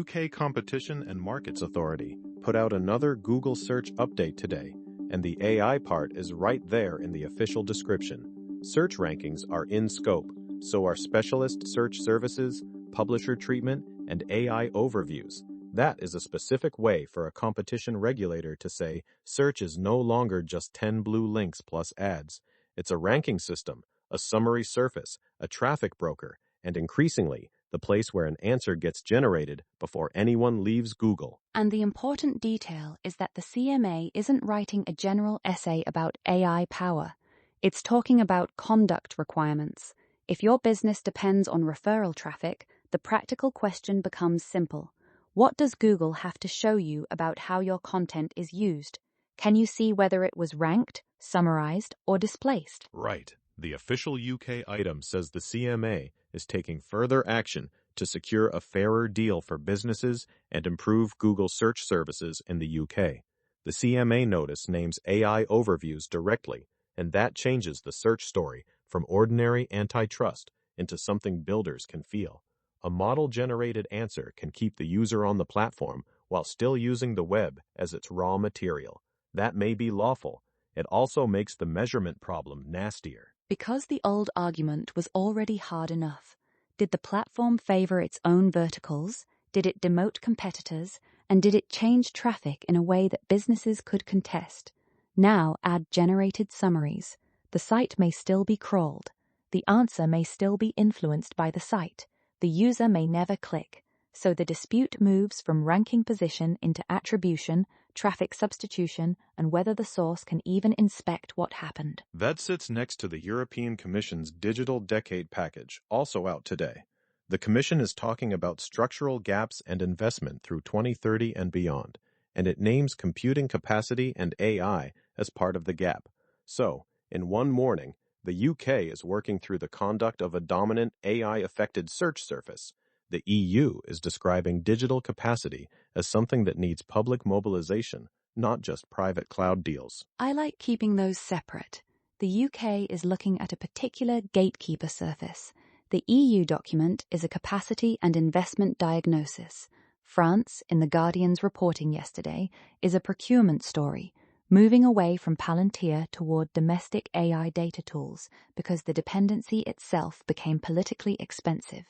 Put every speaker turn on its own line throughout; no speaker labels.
UK Competition and Markets Authority put out another Google search update today, and the AI part is right there in the official description. Search rankings are in scope, so are specialist search services, publisher treatment, and AI overviews. That is a specific way for a competition regulator to say search is no longer just 10 blue links plus ads. It's a ranking system, a summary surface, a traffic broker, and increasingly, the place where an answer gets generated before anyone leaves Google.
And the important detail is that the CMA isn't writing a general essay about AI power. It's talking about conduct requirements. If your business depends on referral traffic, the practical question becomes simple. What does Google have to show you about how your content is used? Can you see whether it was ranked, summarized, or displaced?
Right. The official UK item says the CMA is taking further action to secure a fairer deal for businesses and improve Google search services in the UK. The CMA notice names AI overviews directly, and that changes the search story from ordinary antitrust into something builders can feel. A model-generated answer can keep the user on the platform while still using the web as its raw material. That may be lawful. It also makes the measurement problem nastier.
Because the old argument was already hard enough. Did the platform favor its own verticals? Did it demote competitors? And did it change traffic in a way that businesses could contest? Now add generated summaries. The site may still be crawled. The answer may still be influenced by the site. The user may never click. So the dispute moves from ranking position into attribution, traffic substitution, and whether the source can even inspect what happened.
That sits next to the European Commission's Digital Decade package, also out today. The Commission is talking about structural gaps and investment through 2030 and beyond, and it names computing capacity and AI as part of the gap. So, in one morning, the UK is working through the conduct of a dominant AI-affected search surface. The EU is describing digital capacity as something that needs public mobilization, not just private cloud deals.
I like keeping those separate. The UK is looking at a particular gatekeeper surface. The EU document is a capacity and investment diagnosis. France, in The Guardian's reporting yesterday, is a procurement story, moving away from Palantir toward domestic AI data tools because the dependency itself became politically expensive.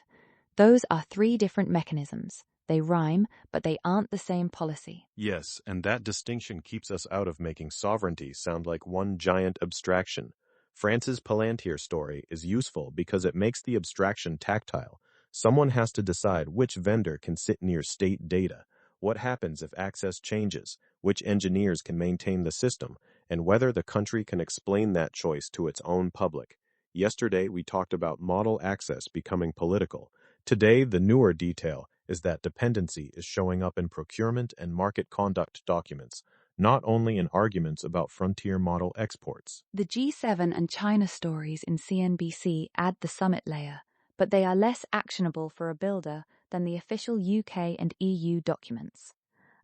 Those are three different mechanisms. They rhyme, but they aren't the same policy.
Yes, and that distinction keeps us out of making sovereignty sound like one giant abstraction. France's Palantir story is useful because it makes the abstraction tactile. Someone has to decide which vendor can sit near state data, what happens if access changes, which engineers can maintain the system, and whether the country can explain that choice to its own public. Yesterday, we talked about model access becoming political. Today, the newer detail is that dependency is showing up in procurement and market conduct documents, not only in arguments about frontier model exports.
The G7 and China stories in CNBC add the summit layer, but they are less actionable for a builder than the official UK and EU documents.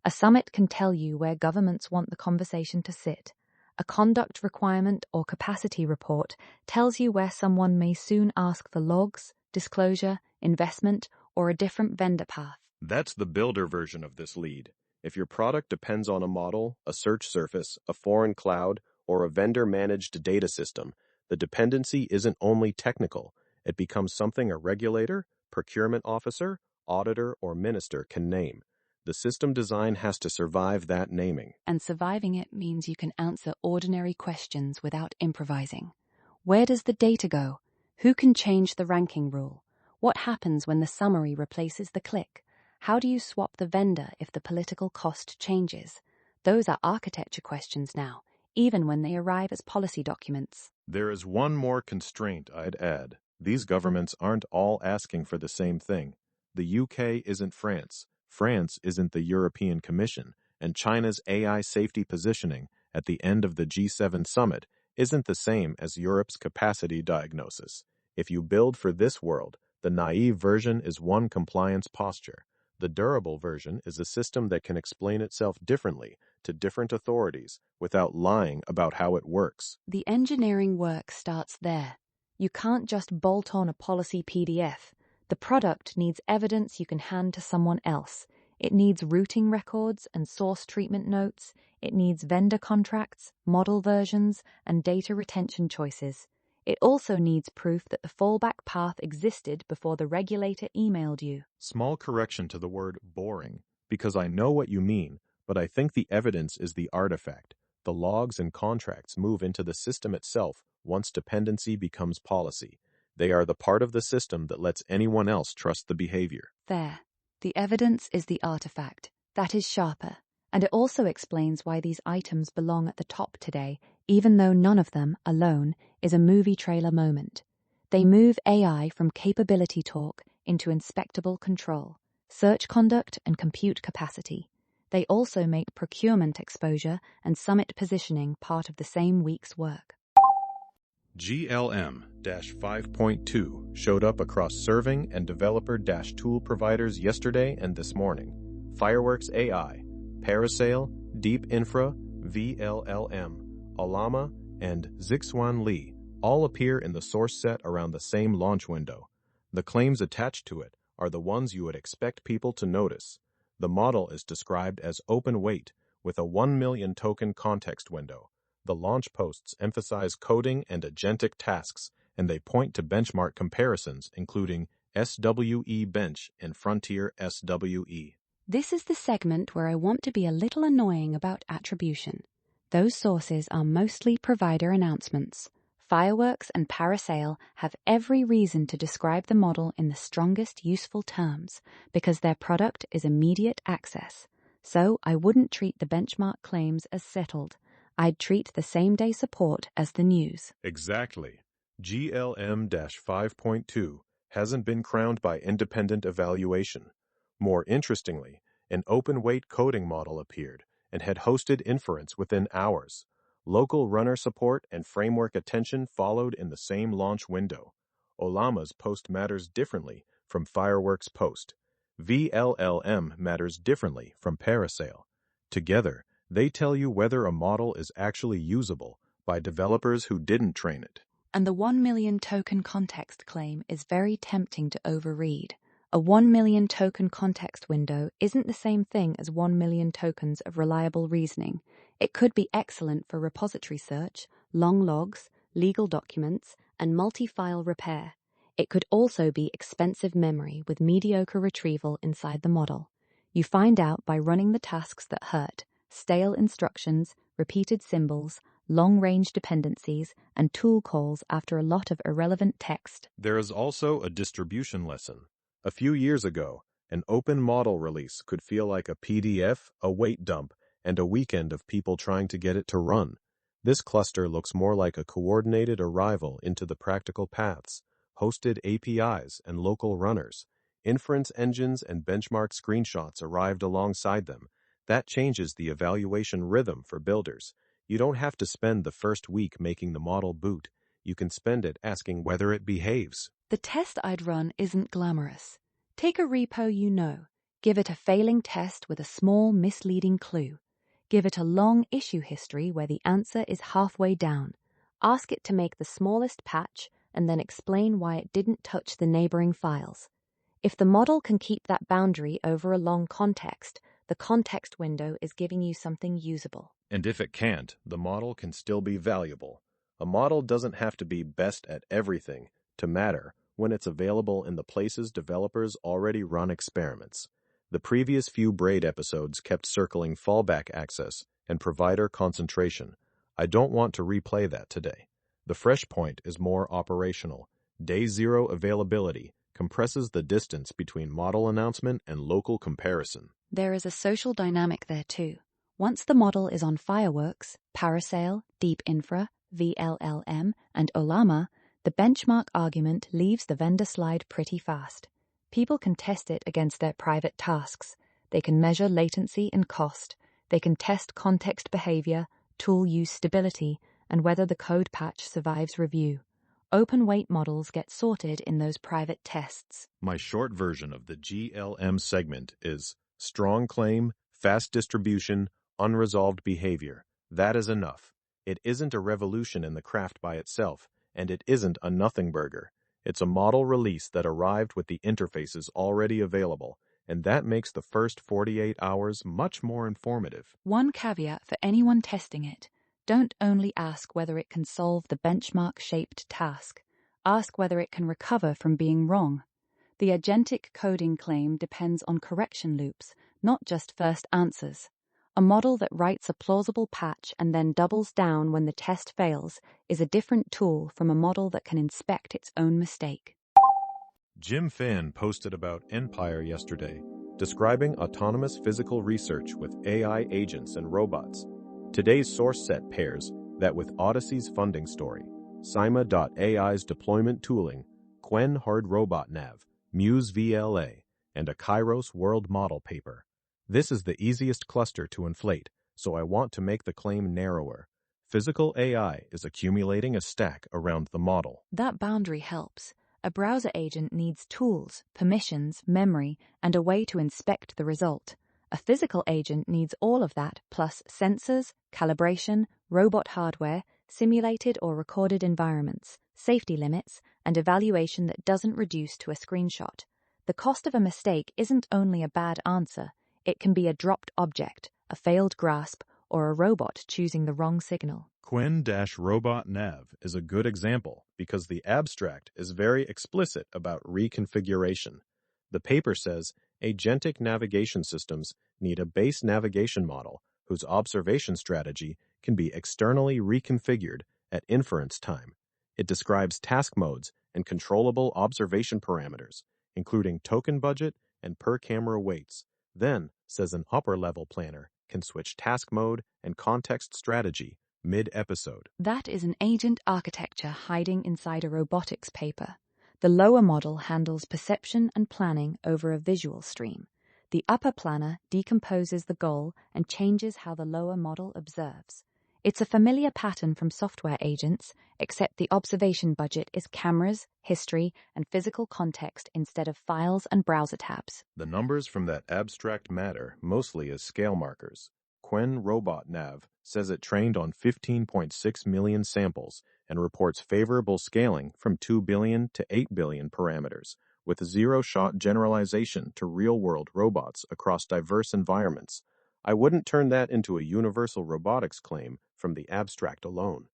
A summit can tell you where governments want the conversation to sit. A conduct requirement or capacity report tells you where someone may soon ask for logs, disclosure, investment, or a different vendor path.
That's the builder version of this lead. If your product depends on a model, a search surface, a foreign cloud, or a vendor-managed data system, the dependency isn't only technical. It becomes something a regulator, procurement officer, auditor, or minister can name. The system design has to survive that naming.
And surviving it means you can answer ordinary questions without improvising. Where does the data go? Who can change the ranking rule? What happens when the summary replaces the click? How do you swap the vendor if the political cost changes? Those are architecture questions now, even when they arrive as policy documents.
There is one more constraint I'd add. These governments aren't all asking for the same thing. The UK isn't France. France isn't the European Commission, and China's AI safety positioning at the end of the G7 summit isn't the same as Europe's capacity diagnosis. If you build for this world, the naive version is one compliance posture. The durable version is a system that can explain itself differently to different authorities without lying about how it works.
The engineering work starts there. You can't just bolt on a policy PDF. The product needs evidence you can hand to someone else. It needs routing records and source treatment notes. It needs vendor contracts, model versions, and data retention choices. It also needs proof that the fallback path existed before the regulator emailed you.
Small correction to the word boring, because I know what you mean, but I think the evidence is the artifact. The logs and contracts move into the system itself once dependency becomes policy. They are the part of the system that lets anyone else trust the behavior.
There. The evidence is the artifact. That is sharper. And it also explains why these items belong at the top today, even though none of them, alone, is a movie trailer moment. They move AI from capability talk into inspectable control, search conduct and compute capacity. They also make procurement exposure and summit positioning part of the same week's work.
GLM-5.2 showed up across serving and developer-tool providers yesterday and this morning. Fireworks AI, Parasail, DeepInfra, vLLM, Ollama, and Zixuan Li all appear in the source set around the same launch window. The claims attached to it are the ones you would expect people to notice. The model is described as open weight with a 1 million token context window. The launch posts emphasize coding and agentic tasks, and they point to benchmark comparisons, including SWE Bench and Frontier SWE.
This is the segment where I want to be a little annoying about attribution. Those sources are mostly provider announcements. Fireworks and Parasail have every reason to describe the model in the strongest useful terms because their product is immediate access. So I wouldn't treat the benchmark claims as settled. I'd treat the same-day support as the news.
Exactly. GLM-5.2 hasn't been crowned by independent evaluation. More interestingly, an open-weight coding model appeared and had hosted inference within hours. Local runner support and framework attention followed in the same launch window. Ollama's post matters differently from Fireworks' post. vLLM matters differently from Parasail. Together, they tell you whether a model is actually usable by developers who didn't train it.
And the 1 million token context claim is very tempting to overread. A 1 million token context window isn't the same thing as 1 million tokens of reliable reasoning. It could be excellent for repository search, long logs, legal documents, and multi-file repair. It could also be expensive memory with mediocre retrieval inside the model. You find out by running the tasks that hurt, stale instructions, repeated symbols, long-range dependencies, and tool calls after a lot of irrelevant text.
There is also a distribution lesson. A few years ago, an open model release could feel like a PDF, a weight dump, and a weekend of people trying to get it to run. This cluster looks more like a coordinated arrival into the practical paths, hosted APIs and local runners. Inference engines and benchmark screenshots arrived alongside them. That changes the evaluation rhythm for builders. You don't have to spend the first week making the model boot. You can spend it asking whether it behaves.
The test I'd run isn't glamorous. Take a repo you know. Give it a failing test with a small, misleading clue. Give it a long issue history where the answer is halfway down. Ask it to make the smallest patch and then explain why it didn't touch the neighboring files. If the model can keep that boundary over a long context, the context window is giving you something usable.
And if it can't, the model can still be valuable. A model doesn't have to be best at everything to matter when it's available in the places developers already run experiments. The previous few Braid episodes kept circling fallback access and provider concentration. I don't want to replay that today. The fresh point is more operational. Day zero availability compresses the distance between model announcement and local comparison.
There is a social dynamic there too. Once the model is on Fireworks, Parasail, DeepInfra, vLLM, and Ollama, the benchmark argument leaves the vendor slide pretty fast. People can test it against their private tasks. They can measure latency and cost. They can test context behavior, tool use stability, and whether the code patch survives review. Open weight models get sorted in those private tests.
My short version of the GLM segment is strong claim, fast distribution, unresolved behavior. That is enough. It isn't a revolution in the craft by itself, and it isn't a nothing burger. It's a model release that arrived with the interfaces already available, and that makes the first 48 hours much more informative.
One caveat for anyone testing it: don't only ask whether it can solve the benchmark-shaped task. Ask whether it can recover from being wrong. The agentic coding claim depends on correction loops, not just first answers. A model that writes a plausible patch and then doubles down when the test fails is a different tool from a model that can inspect its own mistake.
Jim Fan posted about Empire yesterday, describing autonomous physical research with AI agents and robots. Today's source set pairs that with Odyssey's funding story, SiMa.ai's deployment tooling, Qwen Hard Robot Nav, Muse VLA, and a Kairos World Model paper. This is the easiest cluster to inflate, so I want to make the claim narrower. Physical AI is accumulating a stack around the model.
That boundary helps. A browser agent needs tools, permissions, memory, and a way to inspect the result. A physical agent needs all of that, plus sensors, calibration, robot hardware, simulated or recorded environments, safety limits, and evaluation that doesn't reduce to a screenshot. The cost of a mistake isn't only a bad answer. It can be a dropped object, a failed grasp, or a robot choosing the wrong signal.
Qwen-Robot Nav is a good example because the abstract is very explicit about reconfiguration. The paper says agentic navigation systems need a base navigation model whose observation strategy can be externally reconfigured at inference time. It describes task modes and controllable observation parameters, including token budget and per-camera weights. Then, says an upper-level planner can switch task mode and context strategy mid-episode.
That is an agent architecture hiding inside a robotics paper. The lower model handles perception and planning over a visual stream. The upper planner decomposes the goal and changes how the lower model observes. It's a familiar pattern from software agents, except the observation budget is cameras, history, and physical context instead of files and browser tabs.
The numbers from that abstract matter mostly as scale markers. Qwen-Robot Nav says it trained on 15.6 million samples and reports favorable scaling from 2 billion to 8 billion parameters, with zero-shot generalization to real-world robots across diverse environments. I wouldn't turn that into a universal robotics claim from the abstract alone.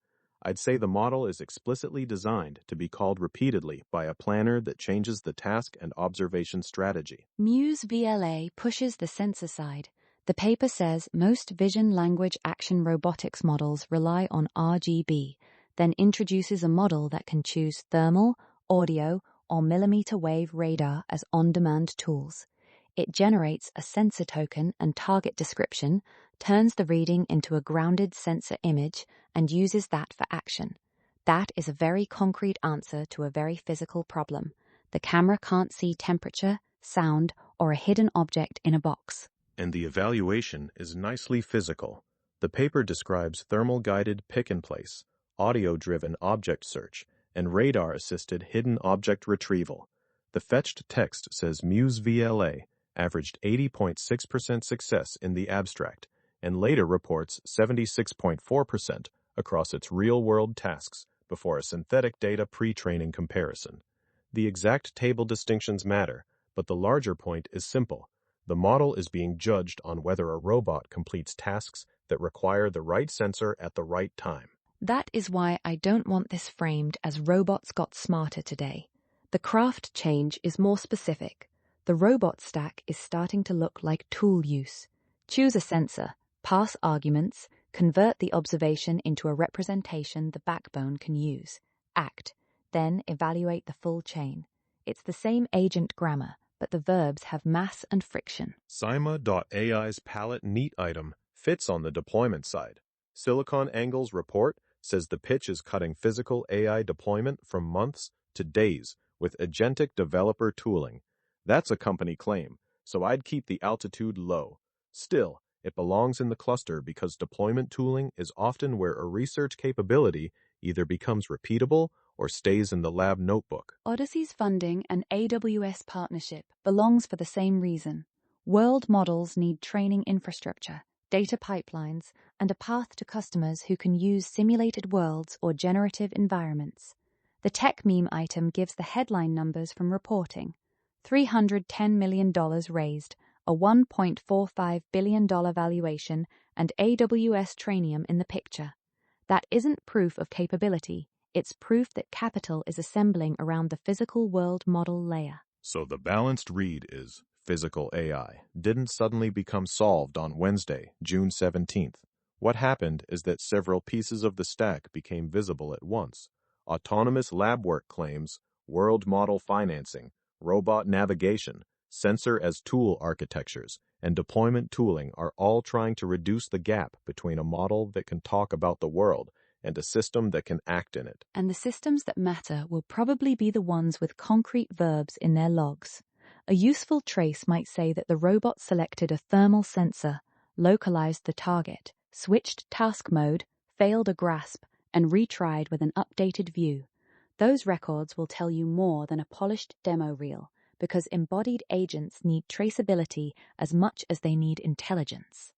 I'd say the model is explicitly designed to be called repeatedly by a planner that changes the task and observation strategy.
Muse VLA pushes the sensor side. The paper says most vision language action robotics models rely on RGB, then introduces a model that can choose thermal, audio, or millimeter wave radar as on-demand tools. It generates a sensor token and target description, turns the reading into a grounded sensor image, and uses that for action. That is a very concrete answer to a very physical problem. The camera can't see temperature, sound, or a hidden object in a box.
And the evaluation is nicely physical. The paper describes thermal-guided pick-and-place, audio-driven object search, and radar-assisted hidden object retrieval. The fetched text says Muse VLA averaged 80.6% success in the abstract, and later reports 76.4% across its real-world tasks before a synthetic data pre-training comparison. The exact table distinctions matter, but the larger point is simple. The model is being judged on whether a robot completes tasks that require the right sensor at the right time.
That is why I don't want this framed as robots got smarter today. The craft change is more specific. The robot stack is starting to look like tool use. Choose a sensor, pass arguments, convert the observation into a representation the backbone can use, act, then evaluate the full chain. It's the same agent grammar, but the verbs have mass and friction.
SiMa.ai's palette neat item fits on the deployment side. SiliconANGLE's report says the pitch is cutting physical AI deployment from months to days with agentic developer tooling. That's a company claim, so I'd keep the altitude low. Still, it belongs in the cluster because deployment tooling is often where a research capability either becomes repeatable or stays in the lab notebook.
Odyssey's funding and AWS partnership belongs for the same reason. World models need training infrastructure, data pipelines, and a path to customers who can use simulated worlds or generative environments. The tech meme item gives the headline numbers from reporting. $310 million raised, a $1.45 billion valuation, and AWS Trainium in the picture. That isn't proof of capability, it's proof that capital is assembling around the physical world model layer.
So the balanced read is physical AI didn't suddenly become solved on Wednesday, June 17th. What happened is that several pieces of the stack became visible at once. Autonomous lab work claims, world model financing, robot navigation, sensor as tool architectures, and deployment tooling are all trying to reduce the gap between a model that can talk about the world and a system that can act in it.
And the systems that matter will probably be the ones with concrete verbs in their logs. A useful trace might say that the robot selected a thermal sensor, localized the target, switched task mode, failed a grasp, and retried with an updated view. Those records will tell you more than a polished demo reel, because embodied agents need traceability as much as they need intelligence.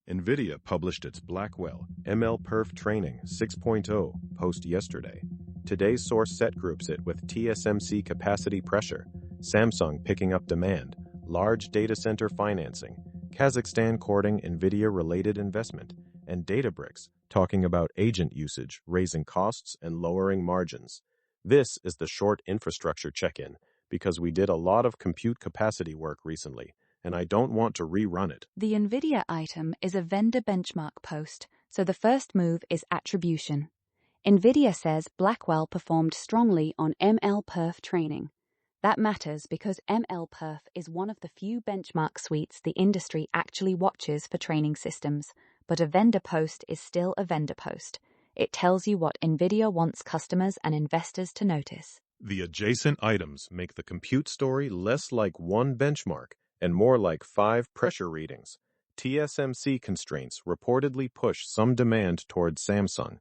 NVIDIA published its Blackwell MLPerf training 6.0 post yesterday. Today's source set groups it with TSMC capacity pressure, Samsung picking up demand, large data center financing, Kazakhstan courting NVIDIA-related investment, and Databricks talking about agent usage, raising costs and lowering margins. This is the short infrastructure check-in, because we did a lot of compute capacity work recently, and I don't want to rerun it.
The NVIDIA item is a vendor benchmark post, so the first move is attribution. NVIDIA says Blackwell performed strongly on MLPerf training. That matters because MLPerf is one of the few benchmark suites the industry actually watches for training systems, but a vendor post is still a vendor post. It tells you what NVIDIA wants customers and investors to notice.
The adjacent items make the compute story less like one benchmark and more like 5 pressure readings. TSMC constraints reportedly push some demand towards Samsung.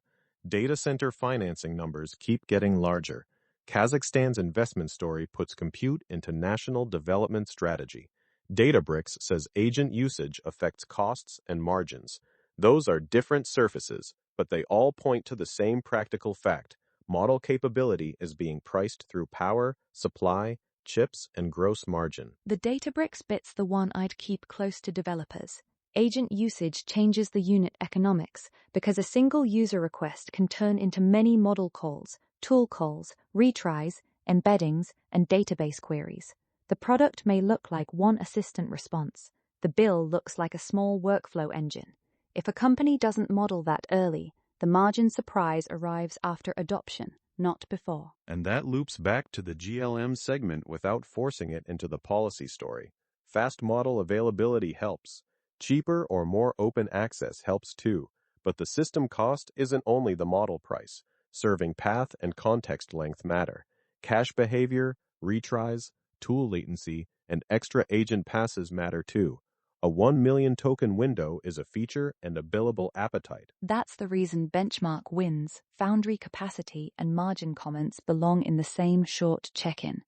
Data center financing numbers keep getting larger. Kazakhstan's investment story puts compute into national development strategy. Databricks says agent usage affects costs and margins. Those are different surfaces, but they all point to the same practical fact. Model capability is being priced through power, supply, chips, and gross margin.
The Databricks bit's the one I'd keep close to developers. Agent usage changes the unit economics because a single user request can turn into many model calls, tool calls, retries, embeddings, and database queries. The product may look like one assistant response. The bill looks like a small workflow engine. If a company doesn't model that early, the margin surprise arrives after adoption, not before.
And that loops back to the GLM segment without forcing it into the policy story. Fast model availability helps. Cheaper or more open access helps too, but the system cost isn't only the model price. Serving path and context length matter. Cache behavior, retries, tool latency, and extra agent passes matter too. A 1 million token window is a feature and a billable appetite.
That's the reason benchmark wins, foundry capacity, and margin comments belong in the same short check-in.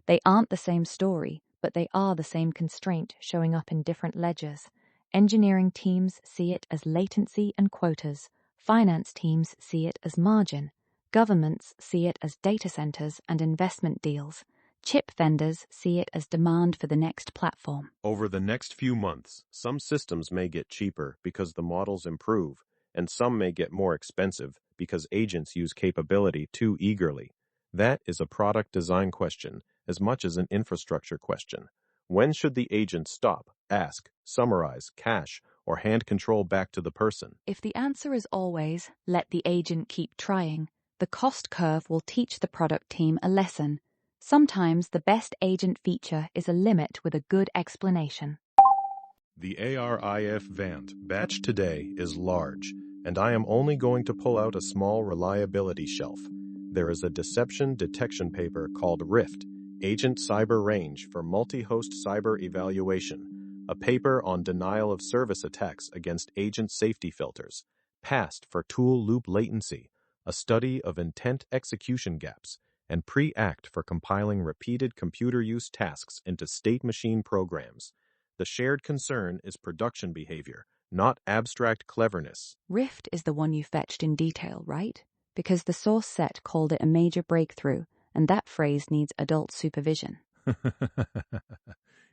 They aren't the same story, but they are the same constraint showing up in different ledgers. Engineering teams see it as latency and quotas. Finance teams see it as margin. Governments see it as data centers and investment deals. Chip vendors see it as demand for the next platform.
Over the next few months, some systems may get cheaper because the models improve, and some may get more expensive because agents use capability too eagerly. That is a product design question as much as an infrastructure question. When should the agent stop, ask, summarize, cache, or hand control back to the person?
If the answer is always, let the agent keep trying, the cost curve will teach the product team a lesson. Sometimes the best agent feature is a limit with a good explanation.
The ARIF Vant batch today is large, and I am only going to pull out a small reliability shelf. There is a deception detection paper called RIFT, Agent Cyber Range for Multi-Host Cyber Evaluation, a paper on denial of service attacks against agent safety filters, PAST for tool loop latency, a study of intent execution gaps, and pre-act for compiling repeated computer use tasks into state machine programs. The shared concern is production behavior, not abstract cleverness.
Rift is the one you fetched in detail, right? because the source set called it a major breakthrough, and that phrase needs adult supervision.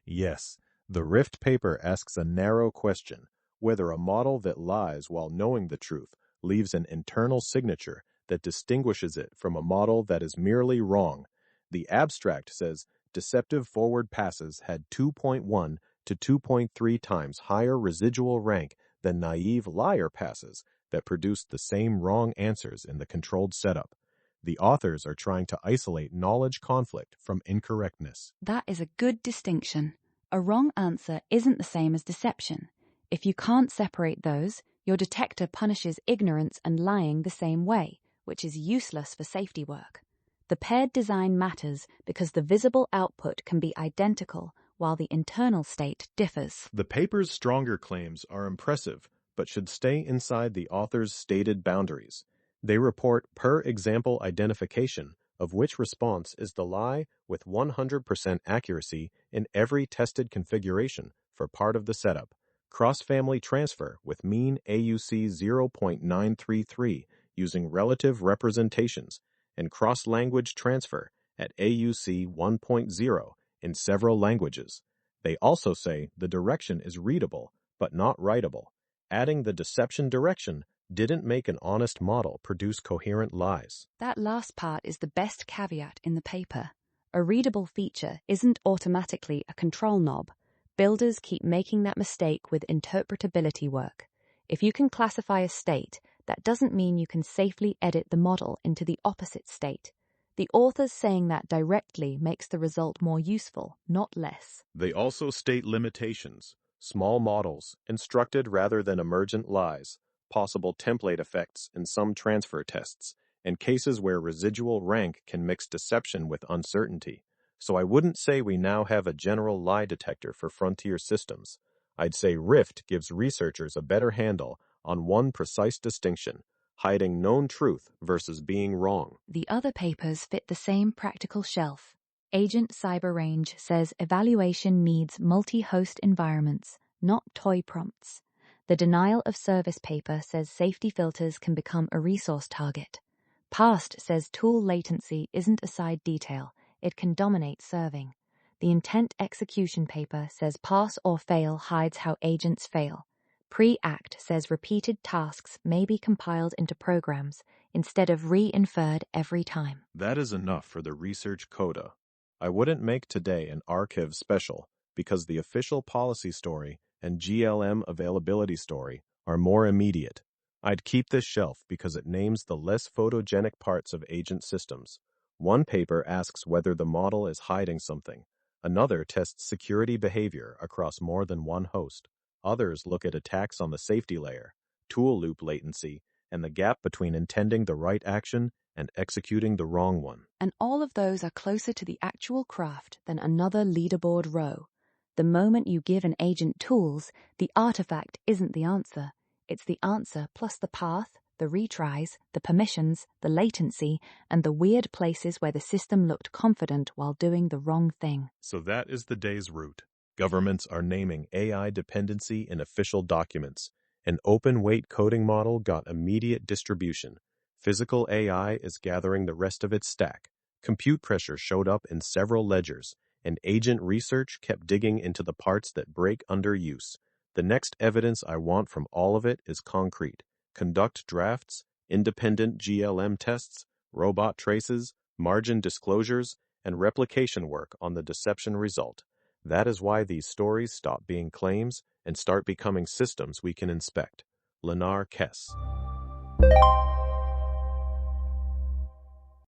Yes, the Rift paper asks a narrow question, whether a model that lies while knowing the truth leaves an internal signature that distinguishes it from a model that is merely wrong. The abstract says deceptive forward passes had 2.1 to 2.3 times higher residual rank than naive liar passes that produced the same wrong answers in the controlled setup. The authors are trying to isolate knowledge conflict from incorrectness.
That is a good distinction. A wrong answer isn't the same as deception. If you can't separate those, your detector punishes ignorance and lying the same way, which is useless for safety work. The paired design matters because the visible output can be identical while the internal state differs.
The paper's stronger claims are impressive, but should stay inside the author's stated boundaries. They report per example identification of which response is the lie with 100% accuracy in every tested configuration for part of the setup, cross-family transfer with mean AUC 0.933 using relative representations, and cross-language transfer at AUC 1.0 in several languages. They also say the direction is readable, but not writable. Adding the deception direction didn't make an honest model produce coherent lies.
That last part is the best caveat in the paper. A readable feature isn't automatically a control knob. Builders keep making that mistake with interpretability work. If you can classify a state, that doesn't mean you can safely edit the model into the opposite state. The authors saying that directly makes the result more useful, not less.
They also state limitations: small models, instructed rather than emergent lies, possible template effects in some transfer tests, and cases where residual rank can mix deception with uncertainty. So I wouldn't say we now have a general lie detector for frontier systems. I'd say Rift gives researchers a better handle on one precise distinction: hiding known truth versus being wrong.
The other papers fit the same practical shelf. Agent Cyber Range says evaluation needs multi-host environments, not toy prompts. The Denial of Service paper says safety filters can become a resource target. Past says tool latency isn't a side detail, it can dominate serving. The Intent Execution paper says pass or fail hides how agents fail. Pre-Act says repeated tasks may be compiled into programs instead of re-inferred every time.
That is enough for the research coda. I wouldn't make today an archive special because the official policy story and GLM availability story are more immediate. I'd keep this shelf because it names the less photogenic parts of agent systems. One paper asks whether the model is hiding something. Another tests security behavior across more than one host. Others look at attacks on the safety layer, tool loop latency, and the gap between intending the right action and executing the wrong one.
And all of those are closer to the actual craft than another leaderboard row. The moment you give an agent tools, the artifact isn't the answer. It's the answer plus the path, the retries, the permissions, the latency, and the weird places where the system looked confident while doing the wrong thing.
So that is the day's root. Governments are naming AI dependency in official documents. An open-weight coding model got immediate distribution. Physical AI is gathering the rest of its stack. Compute pressure showed up in several ledgers, and agent research kept digging into the parts that break under use. The next evidence I want from all of it is concrete. Conduct drafts, independent GLM tests, robot traces, margin disclosures, and replication work on the deception result. That is why these stories stop being claims and start becoming systems we can inspect. Lenar Kess.